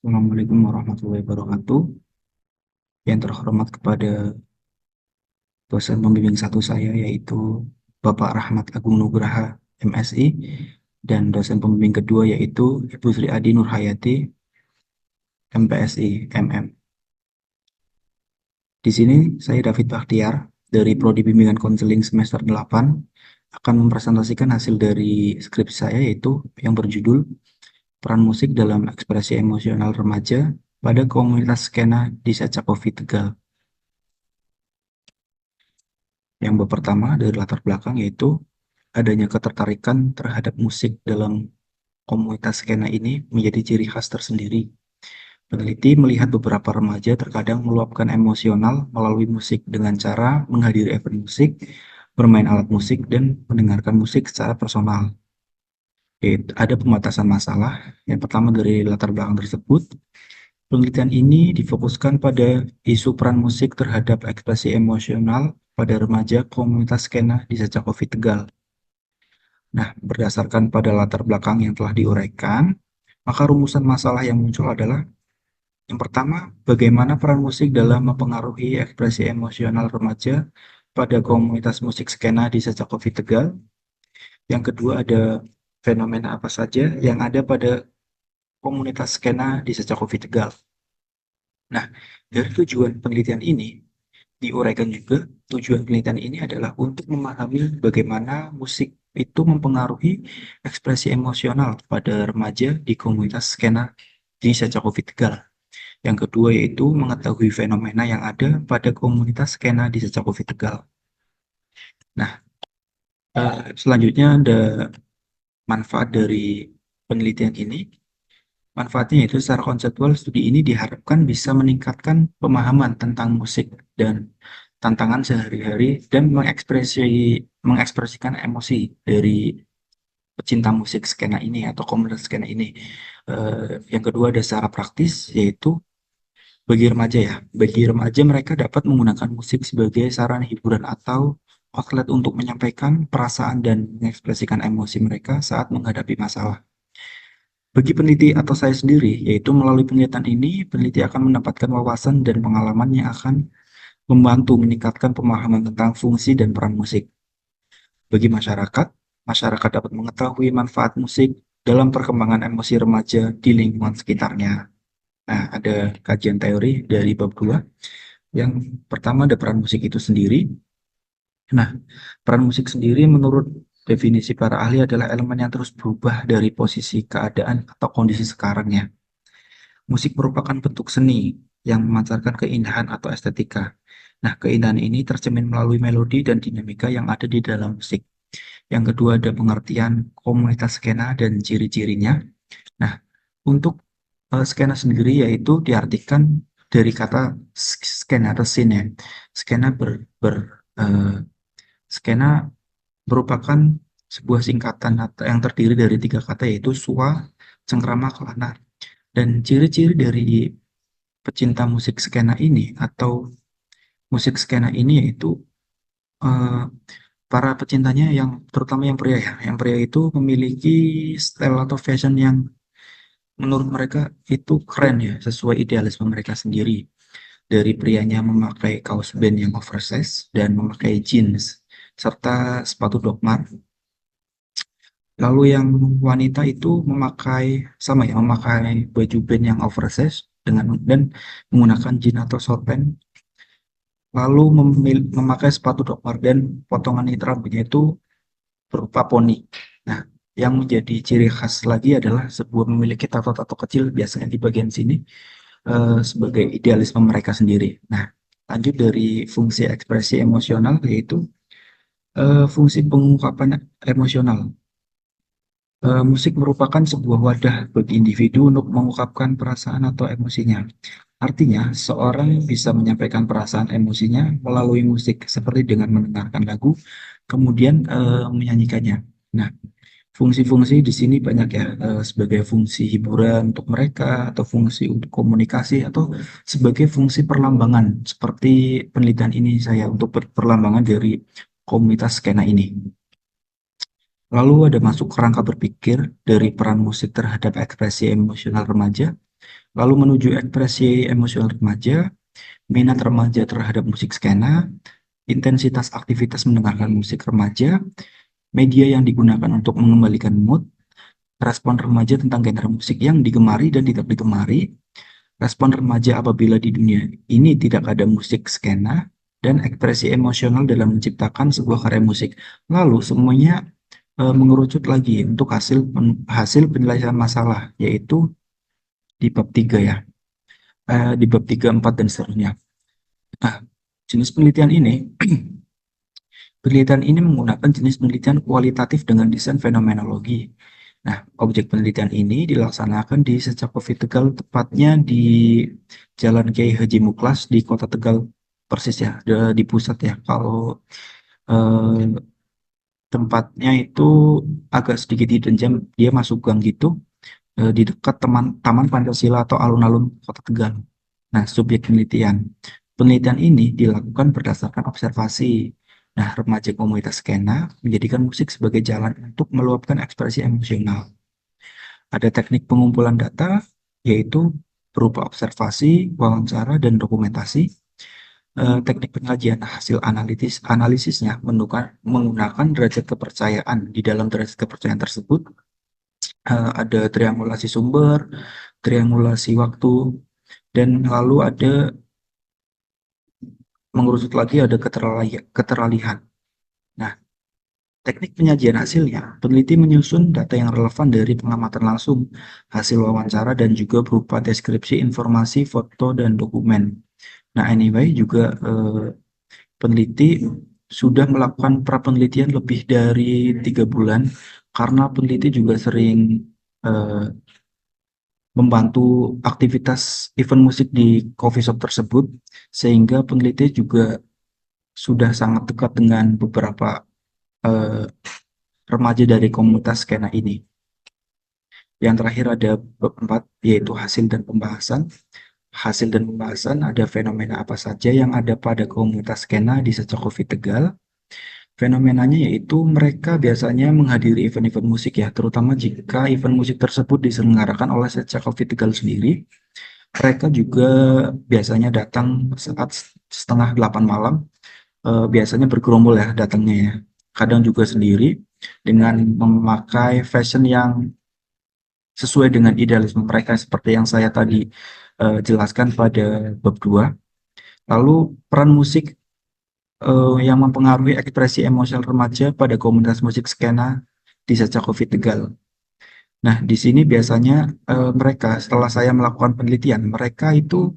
Assalamualaikum warahmatullahi wabarakatuh. Yang terhormat kepada dosen pembimbing satu saya yaitu Bapak Rahmat Agung Nugraha MSI dan dosen pembimbing kedua yaitu Ibu Sri Adi Nurhayati MPSI MM. Di sini saya David Bakhtiar dari Prodi Bimbingan Konseling semester 8 akan mempresentasikan hasil dari skripsi saya yaitu yang berjudul Peran Musik dalam Ekspresi Emosional Remaja pada Komunitas Skena di Sacakofi Tegal. Yang pertama dari latar belakang yaitu adanya ketertarikan terhadap musik dalam komunitas skena ini menjadi ciri khas tersendiri. Peneliti melihat beberapa remaja terkadang meluapkan emosional melalui musik dengan cara menghadiri event musik, bermain alat musik, dan mendengarkan musik secara personal. Ada pembatasan masalah. Yang pertama dari latar belakang tersebut, penelitian ini difokuskan pada isu peran musik terhadap ekspresi emosional pada remaja komunitas skena di Sacakofi Tegal. Nah, berdasarkan pada latar belakang yang telah diuraikan, maka rumusan masalah yang muncul adalah yang pertama, bagaimana peran musik dalam mempengaruhi ekspresi emosional remaja pada komunitas musik skena di Sacakofi Tegal. Yang kedua, ada fenomena apa saja yang ada pada komunitas skena di Sacakofi Tegal. Nah, dari tujuan penelitian ini, diuraikan juga tujuan penelitian ini adalah untuk memahami bagaimana musik itu mempengaruhi ekspresi emosional pada remaja di komunitas skena di Sacakofi Tegal. Yang kedua yaitu mengetahui fenomena yang ada pada komunitas skena di Sacakofi Tegal. Nah, selanjutnya ada manfaat dari penelitian ini. Manfaatnya yaitu secara konseptual studi ini diharapkan bisa meningkatkan pemahaman tentang musik dan tantangan sehari-hari dan mengekspresikan emosi dari pecinta musik skena ini atau komunitas skena ini. Yang kedua ada secara praktis yaitu bagi remaja mereka dapat menggunakan musik sebagai sarana hiburan atau outlet untuk menyampaikan perasaan dan mengekspresikan emosi mereka saat menghadapi masalah. Bagi peneliti atau saya sendiri, yaitu melalui penelitian ini, peneliti akan mendapatkan wawasan dan pengalaman yang akan membantu meningkatkan pemahaman tentang fungsi dan peran musik. Bagi masyarakat, masyarakat dapat mengetahui manfaat musik dalam perkembangan emosi remaja di lingkungan sekitarnya. Nah, ada kajian teori dari bab 2. Yang pertama ada peran musik itu sendiri. Nah, peran musik sendiri menurut definisi para ahli adalah elemen yang terus berubah dari posisi keadaan atau kondisi sekarangnya. Musik merupakan bentuk seni yang memancarkan keindahan atau estetika. Nah, keindahan ini tercermin melalui melodi dan dinamika yang ada di dalam musik. Yang kedua ada pengertian komunitas skena dan ciri-cirinya. Nah, untuk skena sendiri yaitu diartikan dari kata skena atau scene ya. Skena eh, skena merupakan sebuah singkatan yang terdiri dari 3 kata yaitu sua, cengkrama, kelana. Dan ciri-ciri dari pecinta musik skena ini atau musik skena ini yaitu eh, para pecintanya yang terutama yang pria ya, yang pria itu memiliki style atau fashion yang menurut mereka itu keren ya, sesuai idealisme mereka sendiri. Dari prianya memakai kaos band yang oversize dan memakai jeans serta sepatu dogmar. Lalu yang wanita itu memakai baju band yang oversize dan menggunakan jeans atau short pants. Lalu memakai sepatu dogmar dan potongan rambutnya itu berupa poni. Nah, yang menjadi ciri khas lagi adalah sebuah memiliki tato-tato kecil biasanya di bagian sini sebagai idealisme mereka sendiri. Nah, lanjut dari fungsi ekspresi emosional yaitu fungsi pengungkapan emosional. Musik merupakan sebuah wadah bagi individu untuk mengungkapkan perasaan atau emosinya. Artinya, seorang bisa menyampaikan perasaan emosinya melalui musik, seperti dengan mendengarkan lagu, kemudian menyanyikannya. Nah, fungsi-fungsi di sini banyak ya, sebagai fungsi hiburan untuk mereka, atau fungsi untuk komunikasi, atau sebagai fungsi perlambangan, seperti penelitian ini saya untuk perlambangan dari komunitas skena ini. Lalu ada masuk kerangka berpikir dari peran musik terhadap ekspresi emosional remaja. Lalu menuju ekspresi emosional remaja, minat remaja terhadap musik skena, intensitas aktivitas mendengarkan musik remaja, media yang digunakan untuk mengembalikan mood, respon remaja tentang genre musik yang digemari dan tidak digemari, respon remaja apabila di dunia ini tidak ada musik skena, dan ekspresi emosional dalam menciptakan sebuah karya musik. Lalu semuanya mengerucut lagi untuk hasil penyelesaian masalah, yaitu di bab 3 ya, di bab 3, 4, dan seterusnya. Nah, jenis penelitian ini menggunakan jenis penelitian kualitatif dengan desain fenomenologi. Nah, objek penelitian ini dilaksanakan di Secakofi Tegal, tepatnya di Jalan Kiai Haji Muklas di Kota Tegal, persis ya, di pusat ya. Kalau eh, tempatnya itu agak sedikit hidden gem, dia masuk gang gitu, di dekat Taman Pancasila atau alun-alun Kota Tegal. Nah, subjek penelitian. Penelitian ini dilakukan berdasarkan observasi. Nah, remaja komunitas skena menjadikan musik sebagai jalan untuk meluapkan ekspresi emosional. Ada teknik pengumpulan data, yaitu berupa observasi, wawancara, dan dokumentasi. Teknik penyajian hasil analisisnya menggunakan derajat kepercayaan. Di dalam derajat kepercayaan tersebut, ada triangulasi sumber, triangulasi waktu, dan lalu ada mengerucut lagi ada keteralihan. Nah, teknik penyajian hasilnya, peneliti menyusun data yang relevan dari pengamatan langsung, hasil wawancara, dan juga berupa deskripsi informasi, foto, dan dokumen. Nah, anyway, juga peneliti sudah melakukan pra-penelitian lebih dari 3 bulan, karena peneliti juga sering eh, membantu aktivitas event musik di coffee shop tersebut, sehingga peneliti juga sudah sangat dekat dengan beberapa eh, remaja dari komunitas skena ini. Yang terakhir ada bab 4, yaitu hasil dan pembahasan. Hasil dan pembahasan ada fenomena apa saja yang ada pada komunitas skena di Secakofi Tegal. Fenomenanya yaitu mereka biasanya menghadiri event-event musik ya, terutama jika event musik tersebut diselenggarakan oleh Secakofi Tegal sendiri. Mereka juga biasanya datang saat setengah 8 malam, biasanya bergerombol ya datangnya ya. Kadang juga sendiri dengan memakai fashion yang sesuai dengan idealisme mereka seperti yang saya tadi jelaskan pada bab 2. Lalu peran musik yang mempengaruhi ekspresi emosional remaja pada komunitas musik skena di Secakofi Tegal. Nah, di sini biasanya mereka setelah saya melakukan penelitian, mereka itu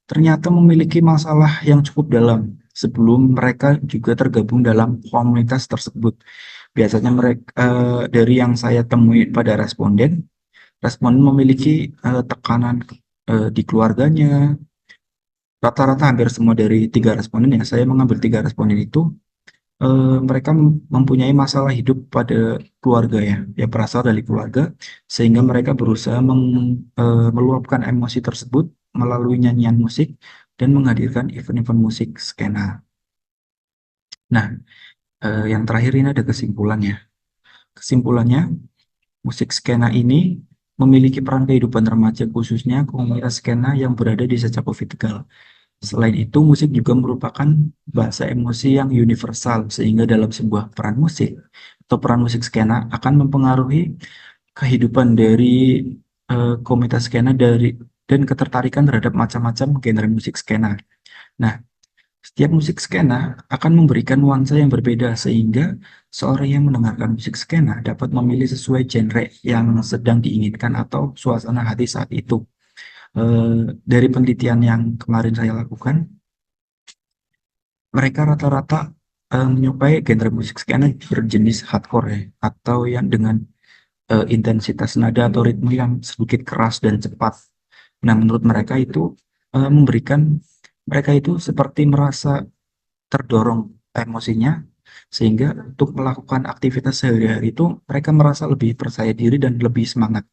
ternyata memiliki masalah yang cukup dalam sebelum mereka juga tergabung dalam komunitas tersebut. Biasanya mereka dari yang saya temui pada responden memiliki tekanan di keluarganya. Rata-rata hampir semua dari 3 responden ya, saya mengambil 3 responden itu, mereka mempunyai masalah hidup pada keluarga ya, yang berasal dari keluarga, sehingga mereka berusaha meluapkan emosi tersebut melalui nyanyian musik dan menghadirkan event-event musik skena. Nah, yang terakhir ini ada kesimpulannya. Kesimpulannya, musik skena ini memiliki peran kehidupan remaja, khususnya komunitas skena yang berada di Secakofi Tegal. Selain itu, musik juga merupakan bahasa emosi yang universal, sehingga dalam sebuah peran musik atau peran musik skena akan mempengaruhi kehidupan dari komunitas skena dan ketertarikan terhadap macam-macam genre musik skena. Nah, setiap musik skena akan memberikan nuansa yang berbeda, sehingga seorang yang mendengarkan musik skena dapat memilih sesuai genre yang sedang diinginkan atau suasana hati saat itu. Dari penelitian yang kemarin saya lakukan, mereka rata-rata menyukai genre musik skena berjenis hardcore ya, atau yang dengan intensitas nada atau ritme yang sedikit keras dan cepat. Nah, menurut mereka itu memberikan mereka itu seperti merasa terdorong emosinya, sehingga untuk melakukan aktivitas sehari-hari itu mereka merasa lebih percaya diri dan lebih semangat.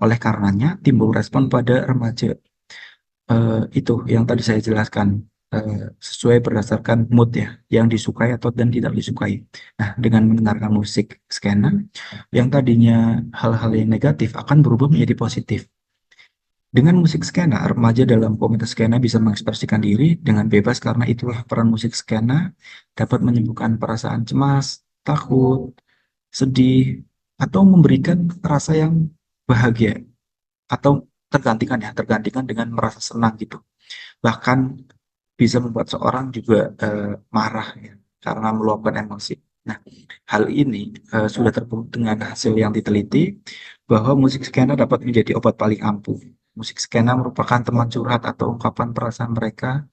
Oleh karenanya timbul respon pada remaja itu yang tadi saya jelaskan, sesuai berdasarkan mood ya, yang disukai atau dan tidak disukai. Nah, dengan mendengarkan musik skena, yang tadinya hal-hal yang negatif akan berubah menjadi positif. Dengan musik skena, remaja dalam komunitas skena bisa mengekspresikan diri dengan bebas karena itulah peran musik skena dapat menyembuhkan perasaan cemas, takut, sedih, atau memberikan rasa yang bahagia atau tergantikan dengan merasa senang gitu. Bahkan bisa membuat seorang juga marah ya, karena meluapkan emosi. Nah, hal ini sudah terbukti dengan hasil yang diteliti bahwa musik skena dapat menjadi obat paling ampuh. Musik skena merupakan teman curhat atau ungkapan perasaan mereka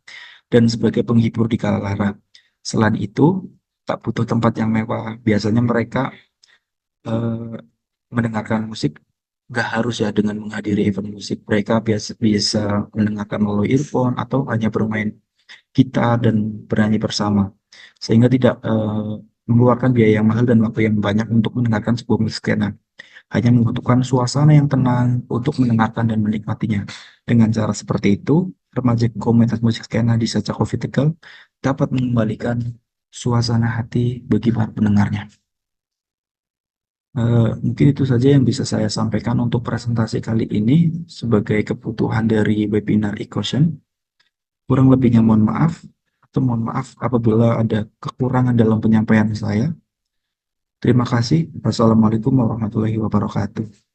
dan sebagai penghibur di kala lara. Selain itu, tak butuh tempat yang mewah. Biasanya mereka eh, mendengarkan musik nggak harus ya dengan menghadiri event musik. Mereka biasa bisa mendengarkan melalui earphone atau hanya bermain gitar dan bernyanyi bersama. Sehingga tidak mengeluarkan biaya yang mahal dan waktu yang banyak untuk mendengarkan sebuah musik skena. Hanya membutuhkan suasana yang tenang untuk mendengarkan dan menikmatinya. Dengan cara seperti itu, remaja komunitas musik skena di Saca Coffee Tegal dapat mengembalikan suasana hati bagi para pendengarnya. Mungkin itu saja yang bisa saya sampaikan untuk presentasi kali ini sebagai kebutuhan dari webinar e-Caution. Kurang lebihnya mohon maaf, atau mohon maaf apabila ada kekurangan dalam penyampaian saya. Terima kasih. Wassalamualaikum warahmatullahi wabarakatuh.